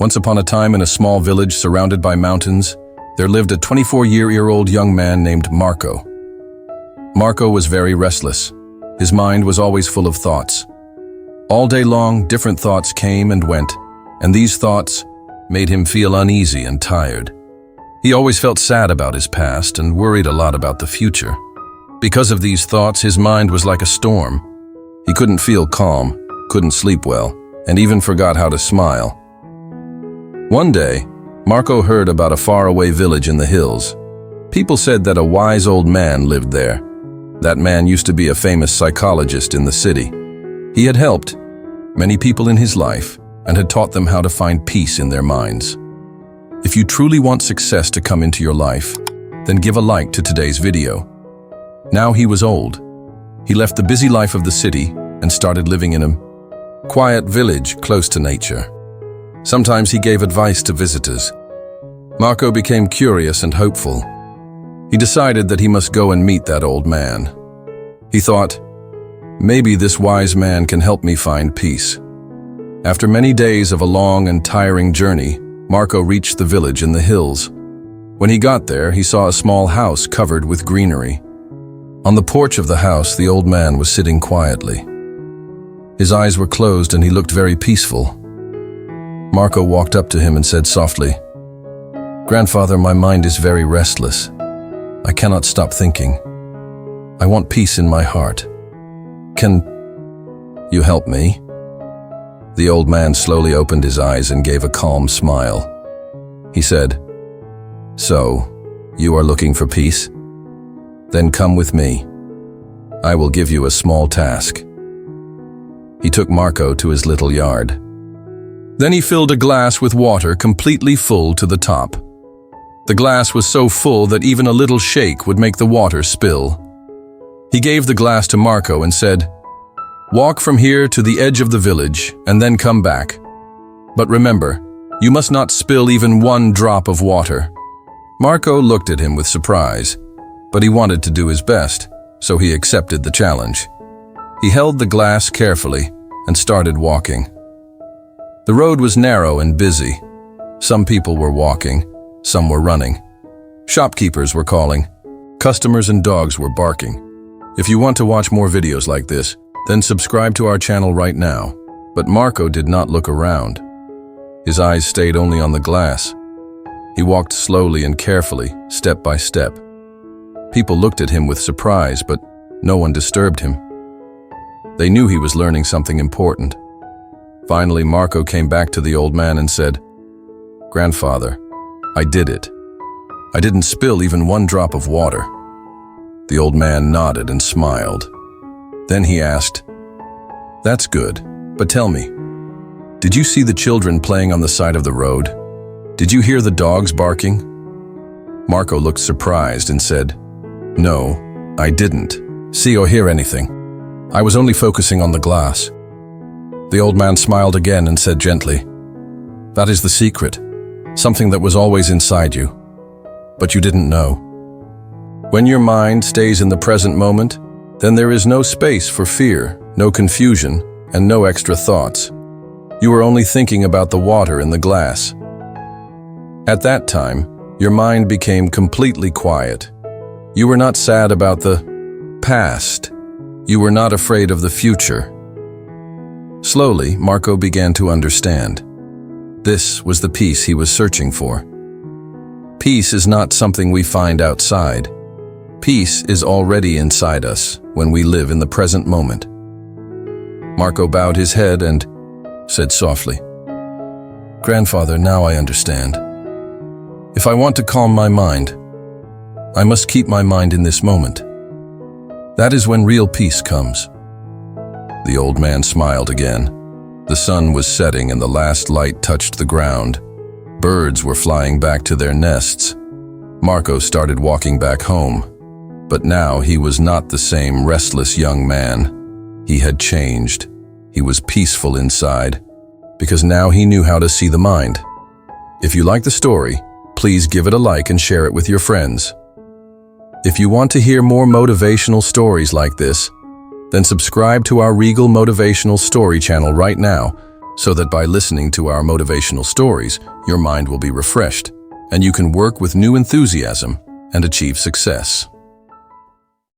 Once upon a time in a small village surrounded by mountains, there lived a 24-year-old young man named Marco. Marco was very restless. His mind was always full of thoughts. All day long, different thoughts came and went, and these thoughts made him feel uneasy and tired. He always felt sad about his past and worried a lot about the future. Because of these thoughts, his mind was like a storm. He couldn't feel calm, couldn't sleep well, and even forgot how to smile. One day, Marco heard about a faraway village in the hills. People said that a wise old man lived there. That man used to be a famous psychologist in the city. He had helped many people in his life and had taught them how to find peace in their minds. If you truly want success to come into your life, then give a like to today's video. Now he was old. He left the busy life of the city and started living in a quiet village close to nature. Sometimes he gave advice to visitors. Marco became curious and hopeful. He decided that he must go and meet that old man. He thought, maybe this wise man can help me find peace. After many days of a long and tiring journey, Marco reached the village in the hills. When he got there, he saw a small house covered with greenery. On the porch of the house, the old man was sitting quietly. His eyes were closed and he looked very peaceful. Marco walked up to him and said softly, "Grandfather, my mind is very restless. I cannot stop thinking. I want peace in my heart. Can you help me?" The old man slowly opened his eyes and gave a calm smile. He said, "So, you are looking for peace? Then come with me. I will give you a small task." He took Marco to his little yard. Then he filled a glass with water completely full to the top. The glass was so full that even a little shake would make the water spill. He gave the glass to Marco and said, "Walk from here to the edge of the village and then come back. But remember, you must not spill even one drop of water." Marco looked at him with surprise, but he wanted to do his best, so he accepted the challenge. He held the glass carefully and started walking. The road was narrow and busy. Some people were walking, some were running. Shopkeepers were calling. Customers and dogs were barking. If you want to watch more videos like this, then subscribe to our channel right now. But Marco did not look around. His eyes stayed only on the glass. He walked slowly and carefully, step by step. People looked at him with surprise, but no one disturbed him. They knew he was learning something important. Finally, Marco came back to the old man and said, "Grandfather, I did it. I didn't spill even one drop of water." The old man nodded and smiled. Then he asked, "That's good, but tell me, did you see the children playing on the side of the road? Did you hear the dogs barking?" Marco looked surprised and said, "No, I didn't see or hear anything. I was only focusing on the glass." The old man smiled again and said gently, "That is the secret, something that was always inside you, but you didn't know. When your mind stays in the present moment, then there is no space for fear, no confusion, and no extra thoughts. You are only thinking about the water in the glass. At that time, your mind became completely quiet. You were not sad about the past. You were not afraid of the future." Slowly, Marco began to understand. This was the peace he was searching for. Peace is not something we find outside. Peace is already inside us when we live in the present moment. Marco bowed his head and said softly, "Grandfather, now I understand. If I want to calm my mind, I must keep my mind in this moment. That is when real peace comes." The old man smiled again. The sun was setting and the last light touched the ground. Birds were flying back to their nests. Marco started walking back home. But now he was not the same restless young man. He had changed. He was peaceful inside, because now he knew how to see the mind. If you like the story, please give it a like and share it with your friends. If you want to hear more motivational stories like this, then subscribe to our Regal Motivational Story channel right now so that by listening to our motivational stories, your mind will be refreshed, and you can work with new enthusiasm and achieve success.